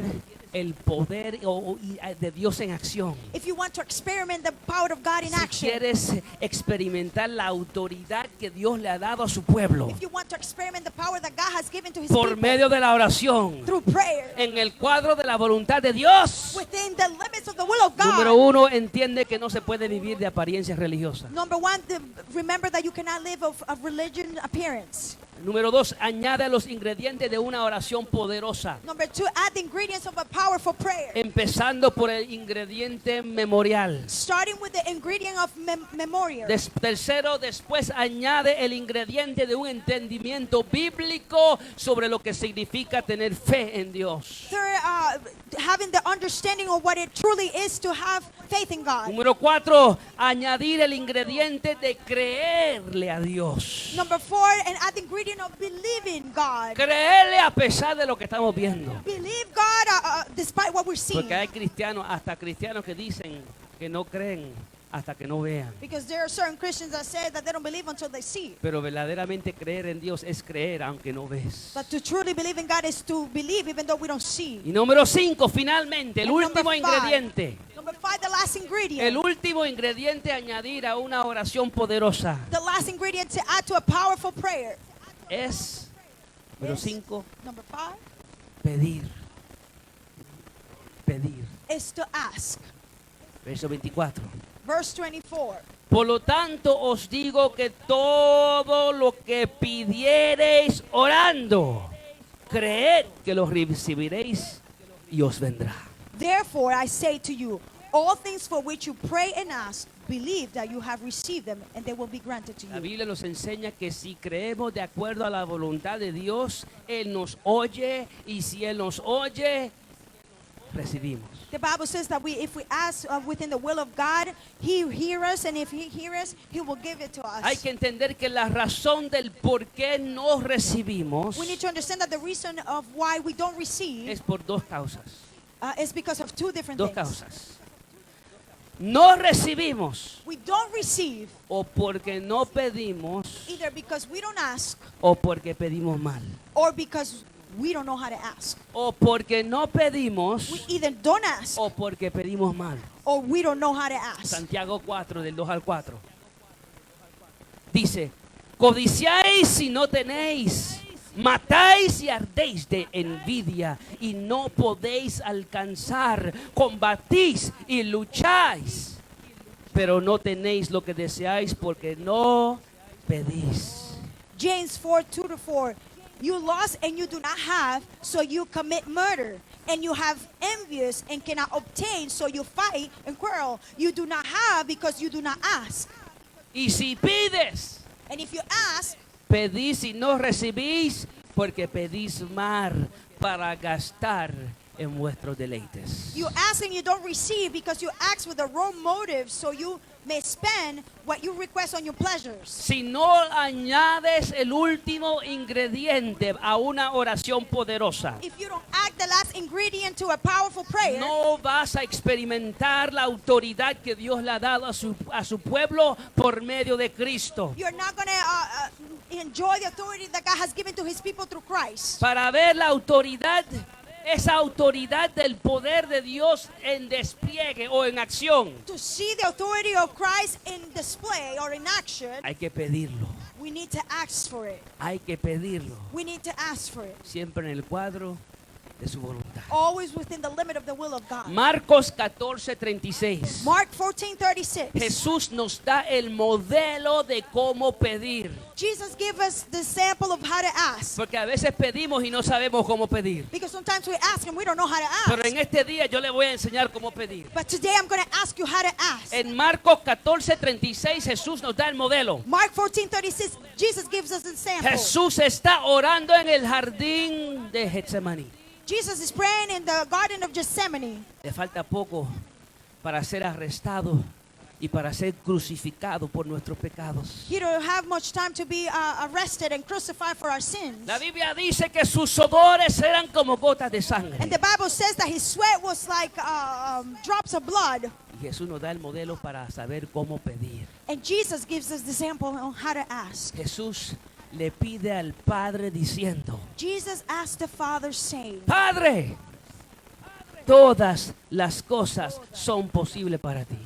el poder de Dios en acción, If you want to experiment the power of God in si action, quieres experimentar la autoridad que Dios le ha dado a su pueblo if you want to experiment the power that God has given to His por people medio de la oración, through prayer, en el cuadro de la voluntad de Dios. within the limits of the will of God. Número uno, entiende que no se puede vivir de apariencias religiosas. Number one, remember that you cannot live of religion appearance. Número dos, añade los ingredientes de una oración poderosa, Number two, add the ingredients of a powerful prayer. empezando por el ingrediente memorial. Starting with the ingredient of memorial. Tercero, después añade el ingrediente de un entendimiento bíblico sobre lo que significa tener fe en Dios. Third, having the understanding of what it truly is to have faith in God. Número cuatro, añadir el ingrediente de creerle a Dios. Number four, and add the ingredient of believing God. Creerle a pesar de lo que estamos viendo. Believe God despite what we're seeing. Porque hay cristianos, hasta cristianos que dicen que no creen hasta que no vean. Because there are certain Christians that say that they don't believe until they see. Pero verdaderamente creer en Dios es creer aunque no ves. But to truly believe in God is to believe even though we don't see. Y número 5, finalmente, el And último number ingrediente. Number five, the last ingredient. El último ingrediente a añadir a una oración poderosa The last ingredient to add to a powerful prayer es, número Is- 5, number five, pedir. Pedir. is to ask. Verso 24. Verse 24. Por lo tanto os digo que todo lo que pidiereis orando, creed que lo recibiréis y os vendrá. Therefore I say to you, all things for which you pray and ask, believe that you have received them and they will be granted to La you. Biblia nos enseña que si creemos de acuerdo a la voluntad de Dios, Él nos oye, y si Él nos oye, recibimos. The Bible says that if we ask within the will of God, He hears us, and if He hears us, He will give it to Hay us. que entender que la razón del por qué no recibimos We need to understand that the reason of why we don't receive es por dos causas. is because of two different Dos things. causas. No recibimos We don't receive o porque no pedimos either because we don't ask o porque pedimos mal. or because we don't know how to ask. O porque no pedimos We either don't ask o porque pedimos mal. or we don't know how to ask. Santiago 4, del 2 al 4. Dice, codiciáis y no tenéis, matáis y ardéis de envidia y no podéis alcanzar, combatís y lucháis, pero no tenéis lo que deseáis porque no pedís. James 4:2-4. You lost and you do not have, so you commit murder. And you have envious and cannot obtain, so you fight and quarrel. You do not have because you do not ask. Y si pides, And if you ask, pedís y no recibís porque pedís mal para gastar en vuestros deleites. You ask and you don't receive because you ask with the wrong motive, so you may spend what you request on your pleasures. Si no añades el último ingrediente a una oración poderosa, If you don't add the last ingredient to a powerful prayer, no vas a experimentar la autoridad que Dios le ha dado a su pueblo por medio de Cristo. you're not going to enjoy the authority that God has given to his people through Christ. Para ver la autoridad, esa autoridad del poder de Dios en despliegue o en acción, To see the authority of Christ in display or in action, hay que pedirlo. we need to ask for it. Hay que pedirlo. We need to ask for it. Siempre en el cuadro de su voluntad. Always within the limit of the will of God. Marcos 14:36. Mark 14:36. Jesús nos da el modelo de cómo pedir. Jesus gave us the sample of how to ask. Porque a veces pedimos y no sabemos cómo pedir. Because sometimes we ask and we don't know how to Pero ask. en este día yo le voy a enseñar cómo pedir. But today I'm going to ask you how to ask. En Marcos 14:36 Jesús nos da el modelo. Mark 14:36, Jesus gives us the sample. Jesús está orando en el jardín de Getsemaní. Jesus is praying in the Garden of Gethsemane. Le falta poco para ser arrestado y para ser crucificado por nuestros pecados. He don't have much time to be arrested and crucified for our sins. La Biblia dice que sus sudores eran como gotas de sangre. And the Bible says that his sweat was like drops of blood. Y Jesús nos da el modelo para saber cómo pedir. And Jesus gives us the sample on how to ask. Jesús le pide al Padre diciendo: Jesus asked the Father, saying, Padre, todas las cosas son posibles para ti.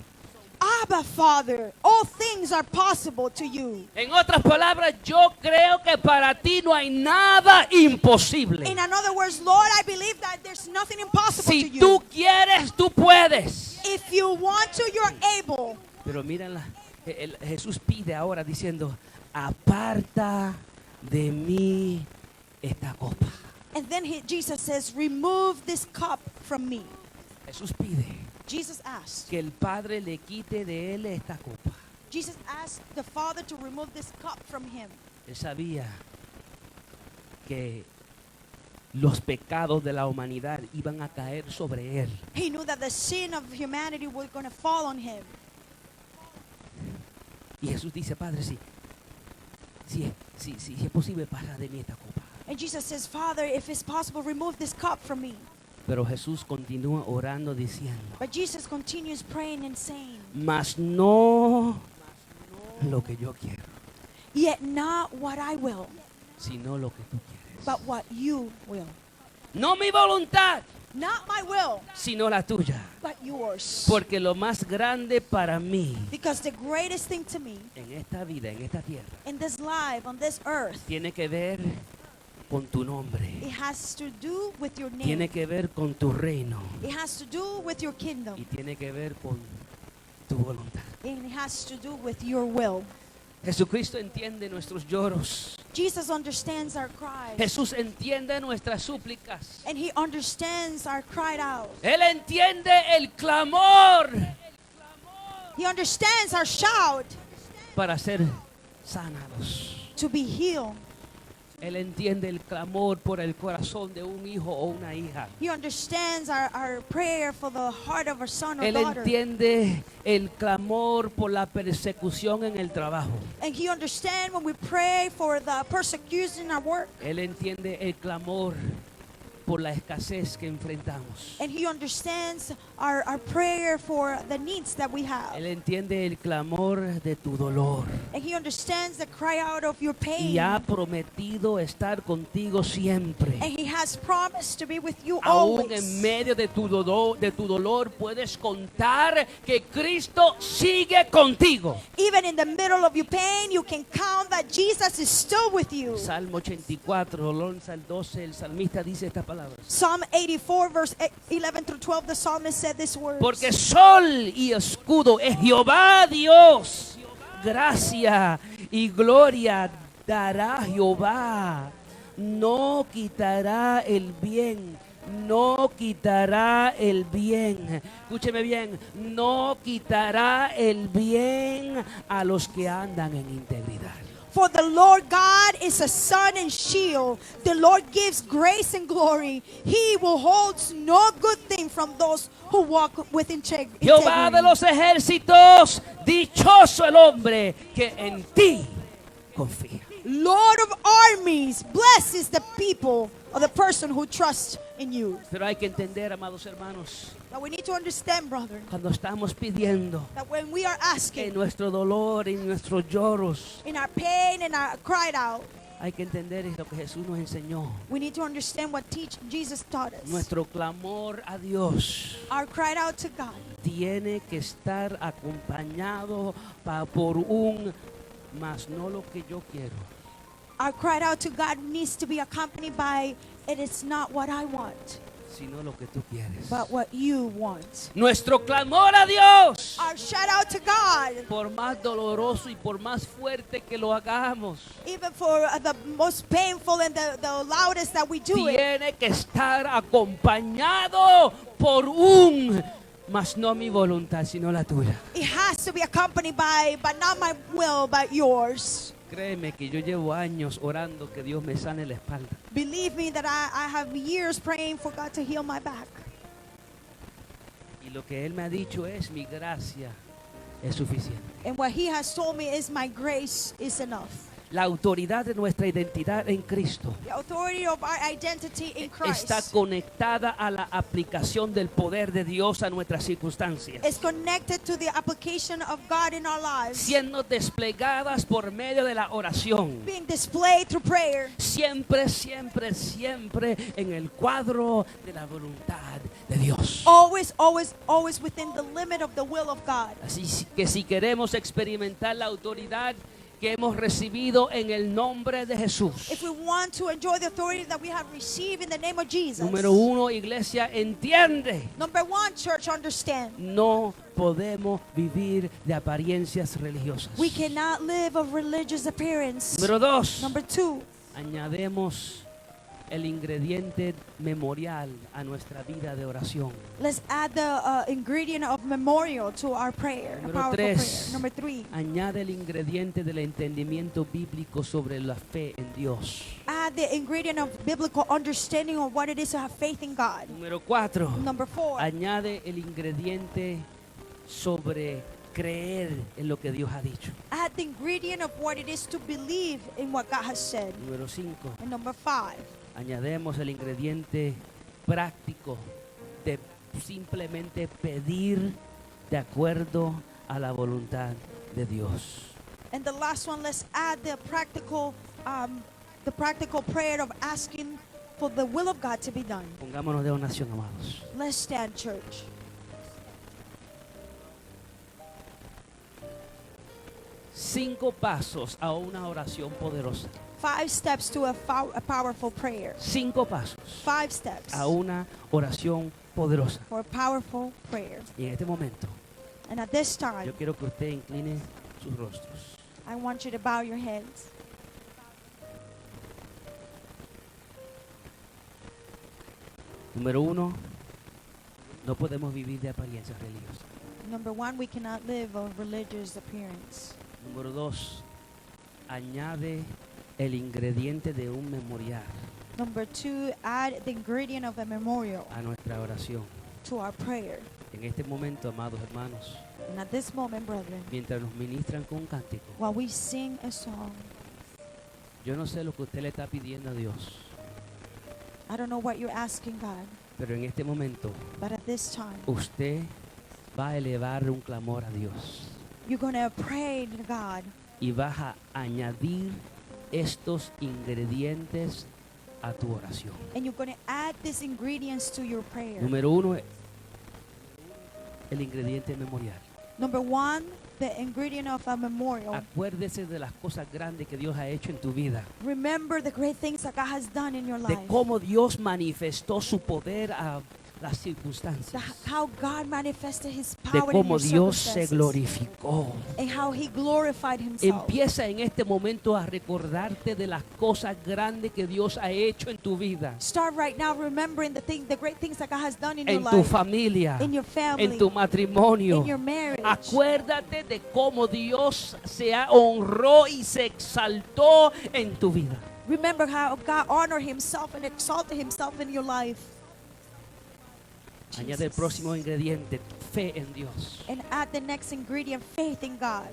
Abba, Father, all things are possible to you. En otras palabras, yo creo que para ti no hay nada imposible. In other words, Lord, I believe that there's nothing impossible to Si you. tú quieres, tú puedes. If you want to, you're able. Pero mírenla, Jesús pide ahora diciendo: aparta de mí esta copa. And then Jesus says, remove this cup from me. Jesús pide Jesus asked. que el Padre le quite de él esta copa. Jesus asked the Father to remove this cup from him. Él sabía que los pecados de la humanidad iban a caer sobre él. He knew that the sin of humanity was going to fall on him. Y Jesús dice: Padre, si es posible, pasa de mí esta copa. And Jesus says, Father, if it's possible, remove this cup from me. Pero Jesús continúa orando diciendo: But Jesus continues praying and saying, mas no lo que yo quiero, yet not what I will, sino lo que tú quieres. but what you will. No mi voluntad, Not my will, sino la tuya. but yours. Porque lo más grande para mí Because the greatest thing to me en esta vida, en esta tierra, in this life, on this earth, tiene que ver con tu nombre. it has to do with your name. Tiene que ver con tu reino. It has to do with your Y kingdom. tiene que ver con tu voluntad. And it has to do with your will. Jesucristo entiende nuestros lloros. Jesus understands our cries. Jesús entiende nuestras súplicas. And he understands our cried out. Él entiende el clamor He understands our shout para ser sanados. to be healed. Él entiende el clamor por el corazón de un hijo o una hija. He understands our prayer for the heart of our son or Él daughter. entiende el clamor por la persecución en el trabajo. And he understands when we pray for the persecution in our work. Él entiende el clamor por la escasez que enfrentamos. And he understands our prayer for the needs that we have. Él entiende el clamor de tu dolor. And he understands the cry out of your pain. Y ha prometido estar contigo siempre. And he has promised to be with you Aún always. en medio de tu dolor puedes contar que Cristo sigue contigo. Even in the middle of your pain, you can count that Jesus is still with you. Salmo 84, 11 al 12, el salmista dice estas palabras. Psalm 84, verse 11 through 12, the psalmist said these words. Porque sol y escudo es Jehová Dios. Gracia y gloria dará Jehová. No quitará el bien. No quitará el bien. Escúcheme bien. No quitará el bien a los que andan en integridad. For the Lord God is a sun and shield. The Lord gives grace and glory. He will hold no good thing from those who walk with Jehová de integrity. los ejércitos, dichoso el hombre que en ti confía. Lord of armies, blessed is the people or the person who trusts in you. Pero hay que entender, amados hermanos, But we need to understand, brother, cuando estamos pidiendo that when we are en asking nuestro dolor, en nuestros lloros, in our pain and our cried out, hay que entender lo que Jesús nos enseñó. we need to understand what Jesus taught us. Nuestro clamor a Dios Our cried out to God tiene que estar acompañado por un mas no lo que yo quiero, Our cried out to God needs to be accompanied by, it is not what I want, sino lo que tú quieres. but what you want. Nuestro clamor a Dios, Our shout out to God, por más doloroso y por más fuerte que lo hagamos, even for the most painful and the loudest that we do it, tiene que estar acompañado por un mas no mi voluntad, sino la tuya. it has to be accompanied by, but not my will, but yours. Créeme que yo llevo años orando que Dios me sane la espalda. Believe me that I have years praying for God to heal my back. Y lo que Él me ha dicho es, mi gracia es suficiente. And what He has told me is my grace is enough. La autoridad de nuestra identidad en Cristo The authority of our identity in está Christ conectada a la aplicación del poder de Dios a nuestras circunstancias, is connected to the application of God in our lives, siendo desplegadas por medio de la oración. being displayed through prayer. Siempre, siempre, siempre en el cuadro de la voluntad de Dios. Always, always, always within the limit of the will of God. Así que si queremos experimentar la autoridad que hemos recibido en el nombre de Jesús. If we want to enjoy the authority that we have received in the name of Jesus. Número uno, iglesia, entiende. Number one, church, understand. No podemos vivir de apariencias religiosas. We cannot live of religious appearance. Número dos, Number two, añademos el ingrediente memorial a nuestra vida de oración. let's add the ingredient of memorial to our prayer. A Número powerful tres. prayer. Number three, Añade el ingrediente del entendimiento bíblico sobre la fe en Dios. add the ingredient of biblical understanding of what it is to have faith in God. Número cuatro, Number four, añade el ingrediente sobre creer en lo que Dios ha dicho. add the ingredient of what it is to believe in what God has said. Número cinco, And number five, añademos el ingrediente práctico de simplemente pedir de acuerdo a la voluntad de Dios. and the last one, let's add the practical prayer of asking for the will of God to be done. Pongámonos de oración, amados. Let's stand, church. Cinco pasos a una oración poderosa. 5 steps to a powerful prayer. Cinco pasos 5 steps a una oración poderosa. for a powerful prayer. Y en este momento, And at this time, yo quiero que usted incline sus rostros. I want you to bow your heads. Número uno, no podemos vivir de apariencias religiosas. Number one, we cannot live of religious appearance. Número dos, añade el ingrediente de un memorial Number two, add the ingredient of a memorial a nuestra oración. to our prayer. En este momento, amados hermanos, And at this moment, brethren, mientras nos ministran con un cántico, while we sing a song, yo no sé lo que usted le está pidiendo a Dios, I don't know what you're asking God, pero en este momento but at this time, usted va a elevar un clamor a Dios you're going to pray to God y vas a añadir estos ingredientes a tu oración. and you're going to add these ingredients to your prayer. Número uno, el ingrediente memorial. Number one, the ingredient of a memorial. Acuérdese de las cosas grandes que Dios ha hecho en tu vida, Remember the great things that God has done in your de life. cómo Dios manifestó su poder las circunstancias, how God manifested His de power in cómo your Dios se circumstances, glorificó. and how He glorified Himself. Empieza en este momento a recordarte de las cosas grandes que Dios ha hecho en tu vida, Start right now remembering the great things that God has done in your en tu life, familia, in your family, en tu matrimonio. in your marriage. Acuérdate de cómo Dios se honró y se exaltó en tu vida. Remember how God honored Himself and exalted Himself in your life. Añade el Jesus. próximo ingrediente, fe en Dios, And add the next ingredient, faith in God.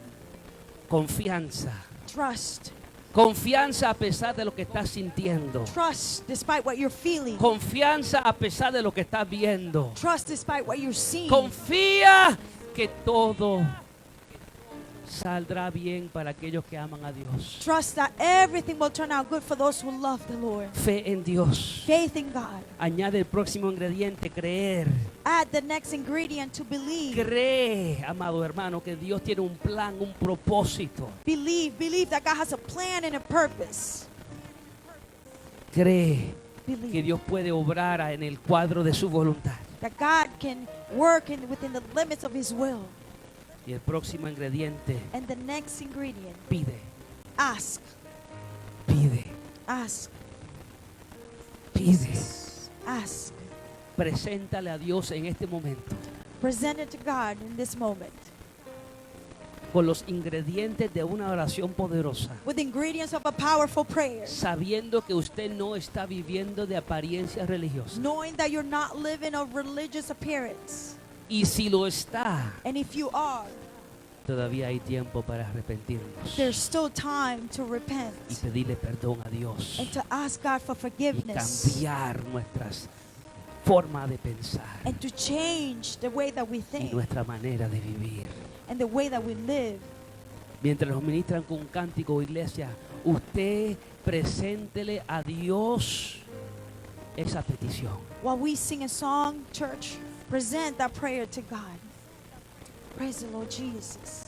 confianza. Trust. Confianza a pesar de lo que estás sintiendo. Trust despite what you're feeling. Confianza a pesar de lo que estás viendo. Trust despite what you're seeing. Confía que todo saldrá bien para aquellos que aman a Dios. Trust that everything will turn out good for those who love the Lord. Fe en Dios. Faith in God. Añade el próximo ingrediente, creer. Add the next ingredient, to believe. Cree, amado hermano, que Dios tiene un plan, un propósito. Believe that God has a plan and a purpose. Cree que Believe Dios puede obrar en el cuadro de su voluntad. that God can work within the limits of His will. Y el próximo ingrediente, And the next ingredient, pide, ask. pide, Ask. pide. Ask. Preséntale a Dios en este momento Present it to God in this moment con los ingredientes de una oración poderosa, with ingredients of a powerful prayer, sabiendo que usted no está viviendo de apariencias religiosas. knowing that you're not living a religious appearance. Y si lo está, And if you are, todavía hay tiempo para arrepentirnos there's still time to y repent pedirle perdón a Dios and to ask God for y forgiveness cambiar nuestras formas de pensar and to change the way that we y think nuestra manera de vivir. and the way that we live. Mientras nos ministran con un cántico, iglesia, usted preséntele a Dios esa petición. While we sing a song, church, present that prayer to God. Praise the Lord Jesus.